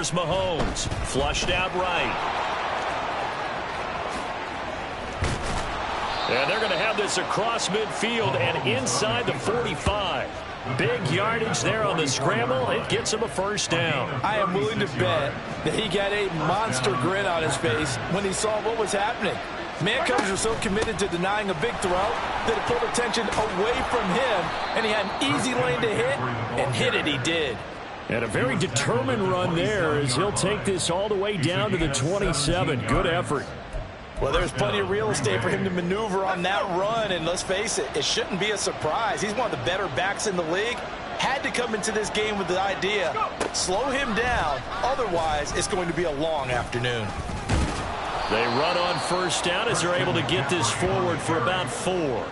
Here's Mahomes. Flushed out right. And they're going to have this across midfield and inside the 45. Big yardage there on the scramble. It gets him a first down. I am willing to bet that he got a monster grin on his face when he saw what was happening. Man coverage was so committed to denying a big throw that it pulled attention away from him, and he had an easy lane to hit, and hit it he did. And a very determined run there as he'll take this all the way down to the 27. Good effort. Well, there's plenty of real estate for him to maneuver on that run, and let's face it, it shouldn't be a surprise. He's one of the better backs in the league. Had to come into this game with the idea, slow him down, otherwise it's going to be a long afternoon. They run on first down as they're able to get this forward for about 4.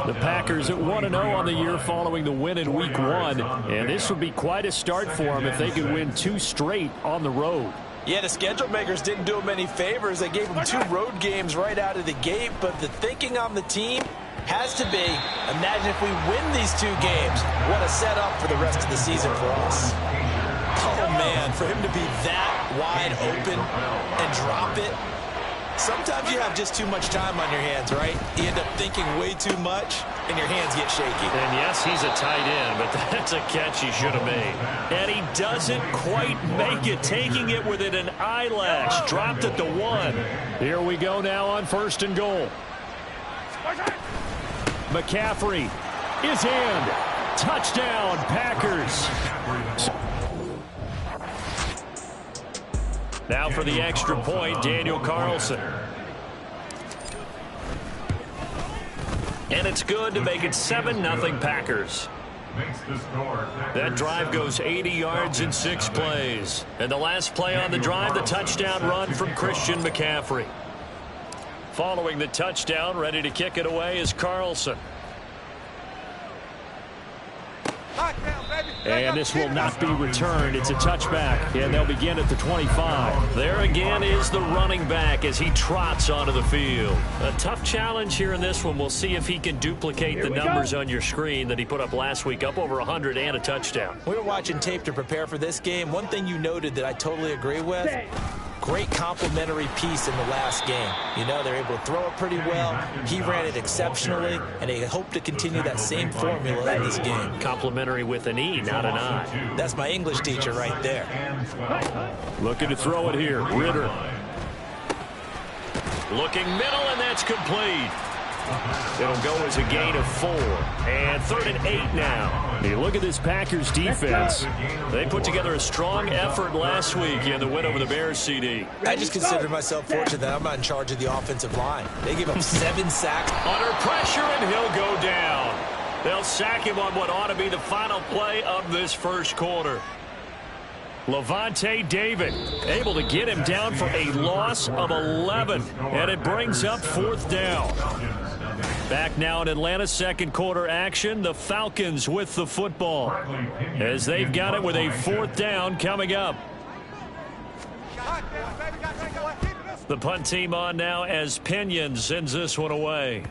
The Packers at 1-0 on the year following the win in Week 1, and this would be quite a start for them if they could win 2 straight on the road. Yeah, the schedule makers didn't do him any favors. They gave him 2 road games right out of the gate, but the thinking on the team has to be, imagine if we win these 2 games, what a setup for the rest of the season for us. Oh, man, for him to be that wide open and drop it. Sometimes you have just too much time on your hands, right? You end up thinking way too much, and your hands get shaky. And yes, he's a tight end, but that's a catch he should have made. And he doesn't quite make it, taking it within an eyelash. Dropped at the 1. Here we go now on first and goal. McCaffrey is in. Touchdown, Packers. Now for the extra point, Daniel Carlson. And it's good to make it 7-0 Packers. That drive goes 80 yards in 6 plays. And the last play on the drive, the touchdown run from Christian McCaffrey. Following the touchdown, ready to kick it away is Carlson. And this will not be returned. It's a touchback, and they'll begin at the 25. There again is the running back as he trots onto the field. A tough challenge here in this one. We'll see if he can duplicate the numbers on your screen that he put up last week, up over 100 and a touchdown. We were watching tape to prepare for this game. One thing you noted that I totally agree with, great complimentary piece in the last game. You know, they're able to throw it pretty well. He ran it exceptionally, and they hope to continue that same formula in this game. Complimentary with an E, not an I. That's my English teacher right there. Looking to throw it here. Ritter. Looking middle, and that's complete. It'll go as a gain of 4. And 3rd and 8 now. Hey, look at this Packers defense. They put together a strong effort last week in the win over the Bears, CD. I just consider myself fortunate that I'm not in charge of the offensive line. They give up 7 sacks. Under pressure, and he'll go down. They'll sack him on what ought to be the final play of this first quarter. Levante David able to get him down for a loss of 11. And it brings up 4th down. Back now in Atlanta's second quarter action. The Falcons with the football as they've got it with a 4th down coming up. The punt team on now as Pinion sends this one away.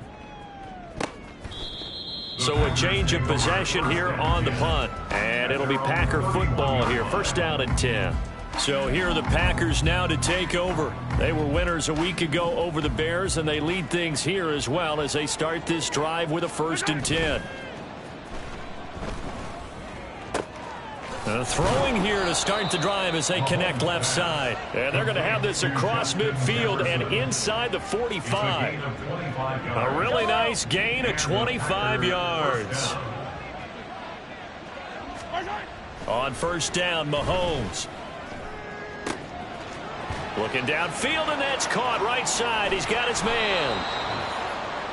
So a change of possession here on the punt. And it'll be Packer football here. 1st down and 10. So here are the Packers now to take over. They were winners a week ago over the Bears, and they lead things here as well as they start this drive with a 1st and 10. Throwing here to start the drive as they connect left side. And they're going to have this across midfield and inside the 45. A really nice gain of 25 yards. On 1st down, Mahomes. Looking downfield, and that's caught right side. He's got his man.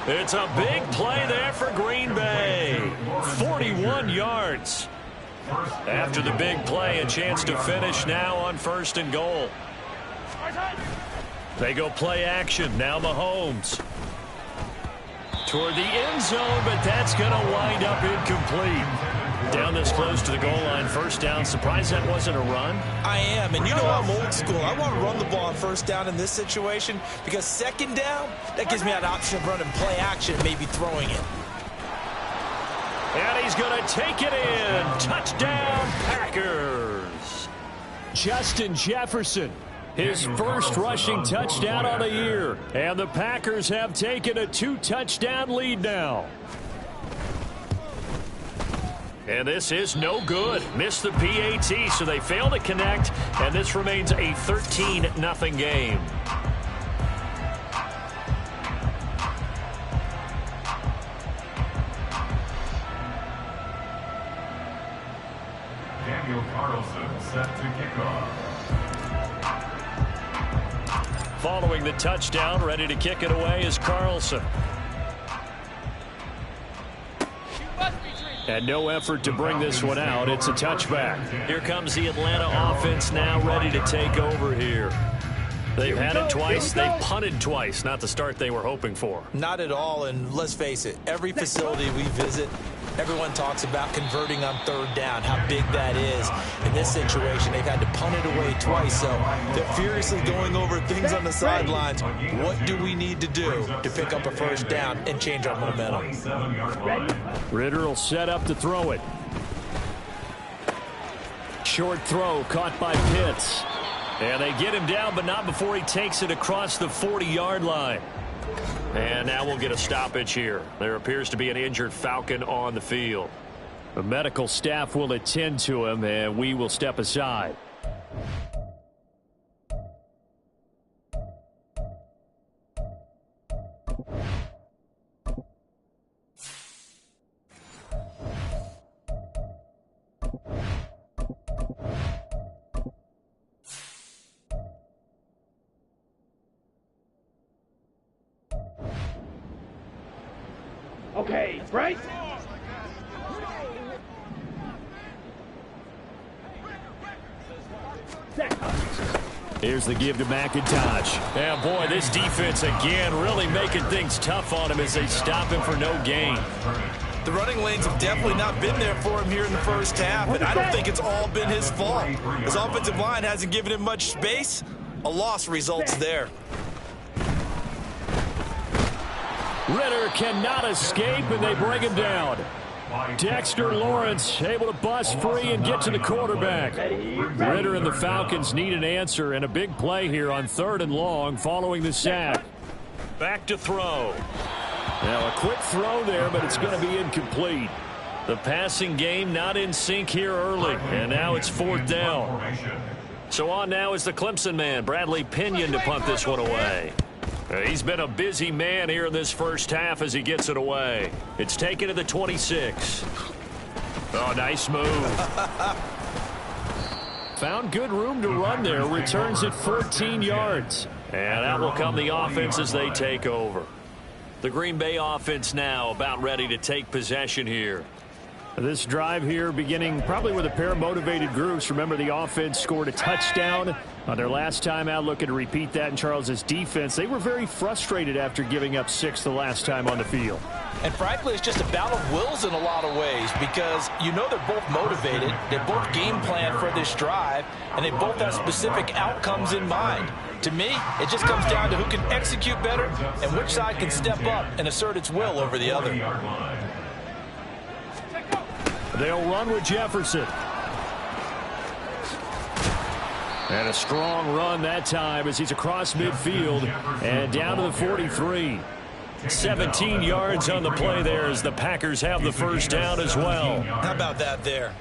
It's a big play there for Green Bay. 41 yards. After the big play, a chance to finish now on 1st and goal. They go play action. Now Mahomes. Toward the end zone, but that's going to wind up incomplete. Down this close to the goal line, 1st down. Surprised that wasn't a run? I am, and you know I'm old school. I want to run the ball on 1st down in this situation because 2nd down, that gives me an option of running play action, maybe throwing it. And he's going to take it in. Touchdown, Packers. Justin Jefferson, his first rushing touchdown on the year. And the Packers have taken a 2-touchdown lead now. And this is no good. Missed the PAT, so they fail to connect, and this remains a 13-0 game. Daniel Carlson set to kick off. Following the touchdown, ready to kick it away is Carlson. And no effort to bring this one out. It's a touchback. Here comes the Atlanta offense now ready to take over here. They've had it twice. They've punted twice. Not the start they were hoping for. Not at all, and let's face it, every facility we visit, everyone talks about converting on third down, how big that is. In this situation, they've had to punt it away twice, so they're furiously going over things on the sidelines. What do we need to do to pick up a first down and change our momentum? Ritter will set up to throw it. Short throw caught by Pitts. And they get him down, but not before he takes it across the 40-yard line. And now we'll get a stoppage here. There appears to be an injured Falcon on the field. The medical staff will attend to him, and we will step aside. Okay, right? Here's the give to McIntosh. And boy, this defense again really making things tough on him as they stop him for no gain. The running lanes have definitely not been there for him here in the first half, and I don't think it's all been his fault. His offensive line hasn't given him much space. A loss results there. Ritter cannot escape, and they bring him down. Dexter Lawrence able to bust free and get to the quarterback. Ritter and the Falcons need an answer, and a big play here on 3rd and long following the sack. Back to throw. Now a quick throw there, but it's going to be incomplete. The passing game not in sync here early, and now it's 4th down. So on now is the Clemson man, Bradley Pinion, to punt this one away. He's been a busy man here in this first half as he gets it away. It's taken to the 26. Oh, nice move. Found good room to run there. Returns at 14 yards. And out will come the offense as they take over. The Green Bay offense now about ready to take possession here. This drive here beginning probably with a pair of motivated groups. Remember, the offense scored a touchdown on their last time out. Looking to repeat that in Charles's defense. They were very frustrated after giving up 6 the last time on the field. And frankly, it's just a battle of wills in a lot of ways because you know they're both motivated. They both game plan for this drive, and they both have specific outcomes in mind. To me, it just comes down to who can execute better and which side can step up and assert its will over the other. They'll run with Jefferson. And a strong run that time as he's across midfield and down to the 43. 17 yards on the play there as the Packers have the first down as well. How about that there?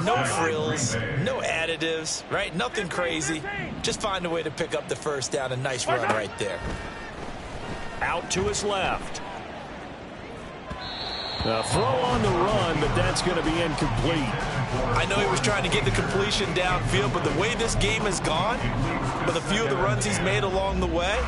No frills, no additives, right? Nothing crazy. Just find a way to pick up the first down. A nice run right there. Out to his left. A throw on the run, but that's going to be incomplete. I know he was trying to get the completion downfield, but the way this game has gone, with a few of the runs he's made along the way,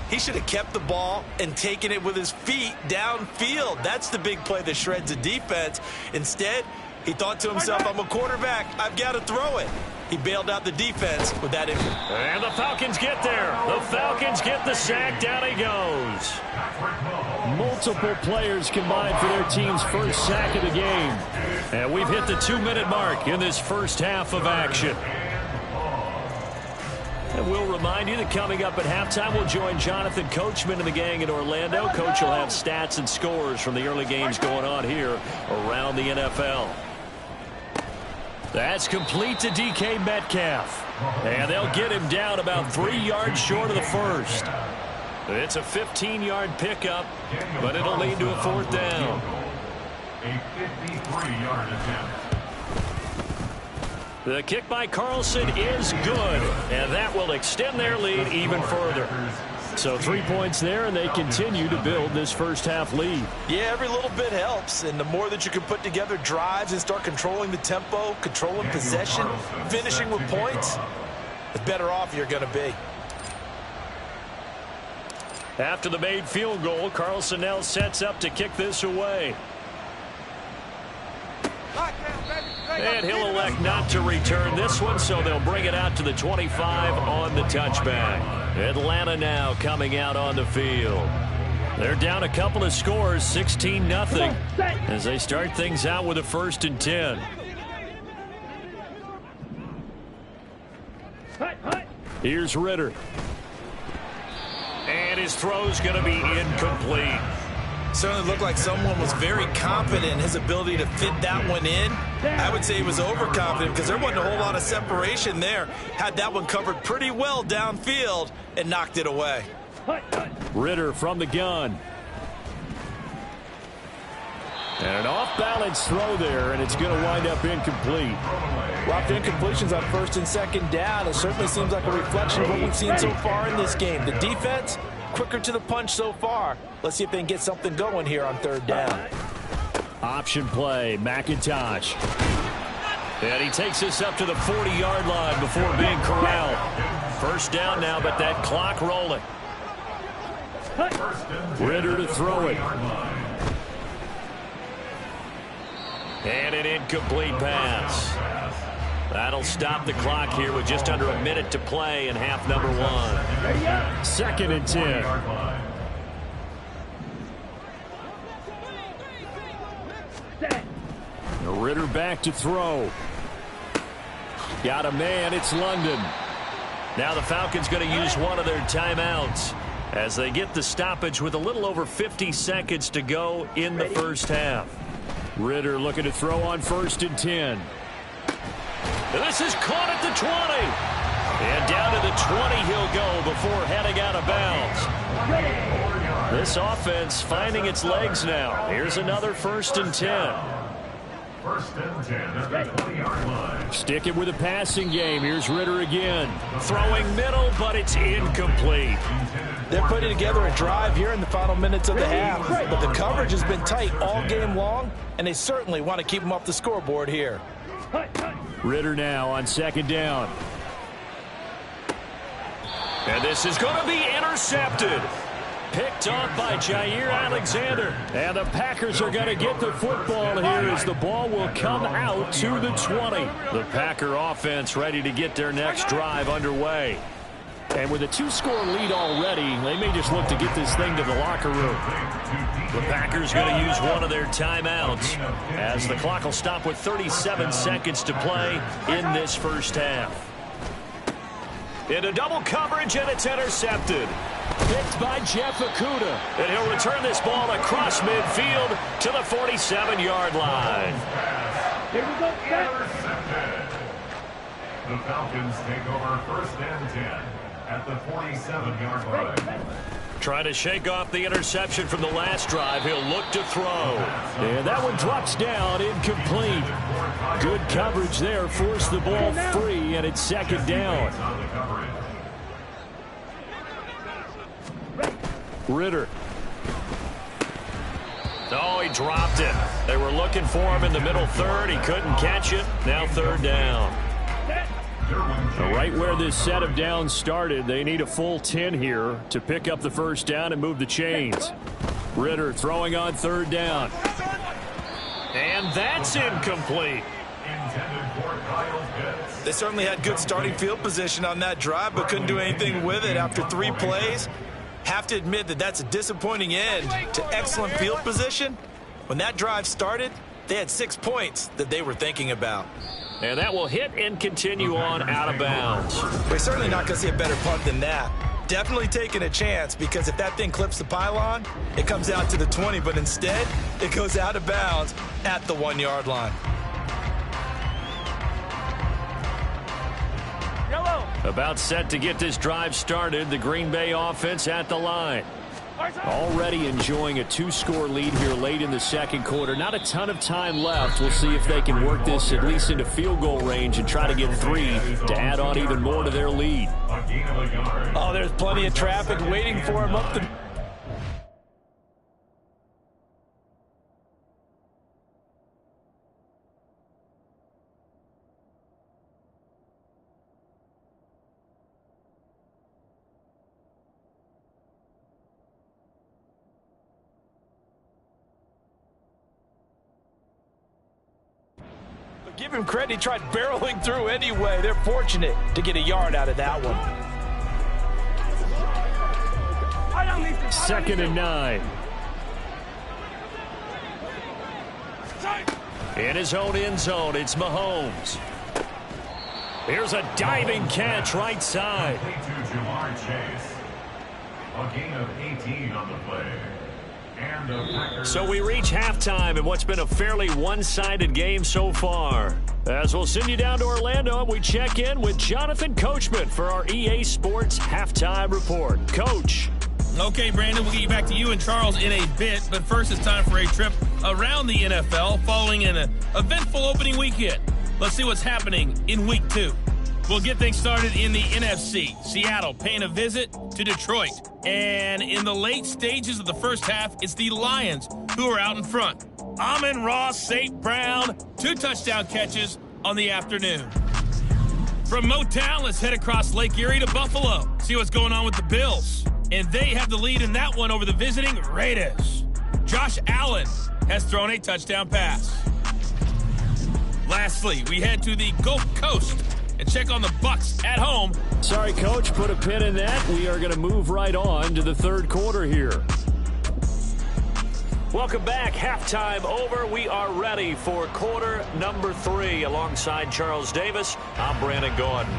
he should have kept the ball and taken it with his feet downfield. That's the big play that shreds a defense. Instead, he thought to himself, I'm a quarterback, I've got to throw it. He bailed out the defense with that. And the Falcons get there. The Falcons get the sack. Down he goes. Multiple players combined for their team's first sack of the game. And we've hit the 2-minute mark in this first half of action. And we'll remind you that coming up at halftime, we'll join Jonathan Coachman and the gang in Orlando. Coach will have stats and scores from the early games going on here around the NFL. That's complete to DK Metcalf. And they'll get him down about 3 yards short of the first. It's a 15-yard pickup, but it'll lead to a 4th down. A 53-yard attempt. The kick by Carlson is good, and that will extend their lead even further. So 3 points there, and they continue to build this first half lead. Yeah, every little bit helps, and the more that you can put together drives and start controlling the tempo, controlling possession, finishing with points, the better off you're going to be. After the made field goal, Carlson now sets up to kick this away. And he'll elect not to return this one, so they'll bring it out to the 25 on the touchback. Atlanta now coming out on the field. They're down a couple of scores, 16-0, as they start things out with a 1st and 10. Here's Ritter. And his throw's going to be incomplete. Certainly looked like someone was very confident in his ability to fit that one in. I would say he was overconfident because there wasn't a whole lot of separation there. Had that one covered pretty well downfield and knocked it away. Ritter from the gun. And an off-balance throw there, and it's going to wind up incomplete. Lots of incompletions on 1st and 2nd down. It certainly seems like a reflection of what we've seen so far in this game. The defense, quicker to the punch so far. Let's see if they can get something going here on 3rd down. Option play, McIntosh. And he takes this up to the 40-yard line before being corralled. 1st down now, but that clock rolling. Ritter to throw it. And an incomplete pass. That'll stop the clock here with just under a minute to play in half number 1. 2nd and 10. Ritter back to throw. Got a man, it's London. Now the Falcons going to use one of their timeouts as they get the stoppage with a little over 50 seconds to go in the first half. Ritter looking to throw on 1st and 10. This is caught at the 20. And down to the 20 he'll go before heading out of bounds. This offense finding its legs now. Here's another 1st and 10. 1st and 10 at the 20-yard line. Sticking with the passing game. Here's Ritter again. Throwing middle, but it's incomplete. They're putting together a drive here in the final minutes of the half. But the coverage has been tight all game long, and they certainly want to keep them off the scoreboard here. Ritter now on 2nd down. And this is going to be intercepted. Picked off by Jair Alexander. And the Packers are going to get the football here as the ball will come out to the 20. The Packer offense ready to get their next drive underway. And with a 2-score lead already, they may just look to get this thing to the locker room. The Packers going to use one of their timeouts as the clock will stop with 37 seconds to play in this first half. Into double coverage, and it's intercepted. Picked by Jeff Okudah. And he'll return this ball across midfield to the 47-yard line. Here we go, The Falcons take over 1st and 10 at the 47-yard line. Trying to shake off the interception from the last drive. He'll look to throw. And that one drops down, incomplete. Good coverage there. Forced the ball free, and it's 2nd down. Ritter. Oh, he dropped it. They were looking for him in the middle 3rd. He couldn't catch it. Now 3rd down. Right where this set of downs started, they need a full 10 here to pick up the 1st down and move the chains. Ritter throwing on 3rd down. And that's incomplete. They certainly had good starting field position on that drive, but couldn't do anything with it after 3 plays. Have to admit that that's a disappointing end to excellent field position. When that drive started, they had 6 points that they were thinking about. And that will hit and continue on out of bounds. We're certainly not going to see a better punt than that. Definitely taking a chance, because if that thing clips the pylon, it comes out to the 20, but instead, it goes out of bounds at the 1-yard line. About set to get this drive started. The Green Bay offense at the line. Already enjoying a 2-score lead here late in the second quarter. Not a ton of time left. We'll see if they can work this at least into field goal range and try to get 3 to add on even more to their lead. Oh, there's plenty of traffic waiting for him up the... Give him credit, he tried barreling through anyway. They're fortunate to get a yard out of that one. 2nd and 9. In his own end zone, it's Mahomes. Here's a diving catch right side. A gain of 18 on the play. So we reach halftime in what's been a fairly one-sided game so far. As we'll send you down to Orlando, we check in with Jonathan Coachman for our EA Sports Halftime Report. Coach. Okay, Brandon, we'll get you back to you and Charles in a bit, but first it's time for a trip around the NFL following an eventful opening weekend. Let's see what's happening in Week 2. We'll get things started in the NFC. Seattle paying a visit to Detroit. And in the late stages of the first half, it's the Lions who are out in front. Amon-Ra St. Brown, 2 touchdown catches on the afternoon. From Motown, let's head across Lake Erie to Buffalo. See what's going on with the Bills. And they have the lead in that one over the visiting Raiders. Josh Allen has thrown a touchdown pass. Lastly, we head to the Gulf Coast and check on the Bucks at home. Sorry, Coach, put a pin in that. We are going to move right on to the third quarter here. Welcome back. Halftime over. We are ready for quarter number 3. Alongside Charles Davis, I'm Brandon Gordon.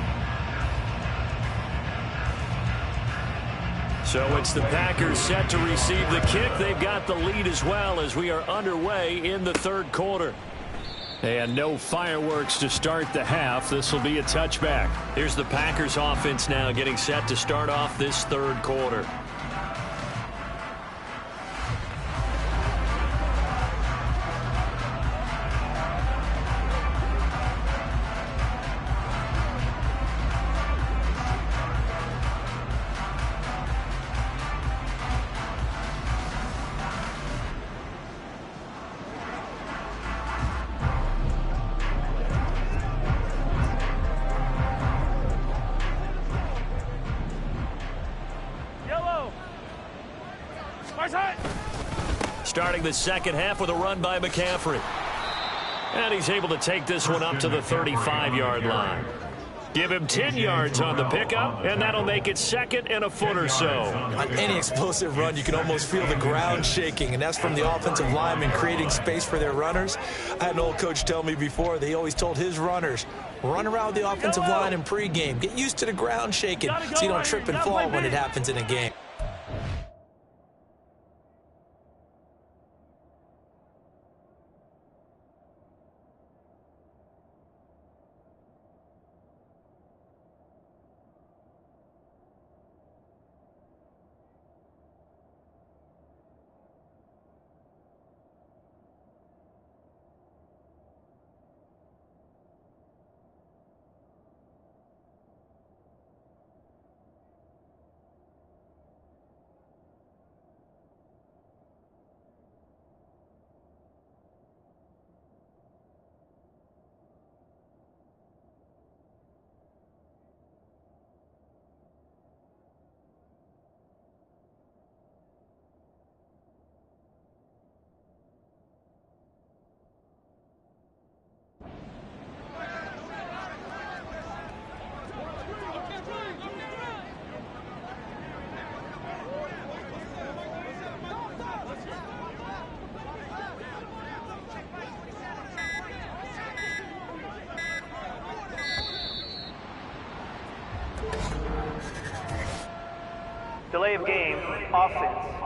So it's the Packers set to receive the kick. They've got the lead as well as we are underway in the third quarter. And no fireworks to start the half. This will be a touchback. Here's the Packers offense now getting set to start off this third quarter. Starting the second half with a run by McCaffrey. And he's able to take this one up to the 35-yard line. Give him 10 yards on the pickup, and that'll make it 2nd and a foot or so. On any explosive run, you can almost feel the ground shaking, and that's from the offensive linemen creating space for their runners. I had an old coach tell me before, they always told his runners, run around the offensive line in pregame. Get used to the ground shaking so you don't trip and fall when it happens in a game. Delay of game, offense.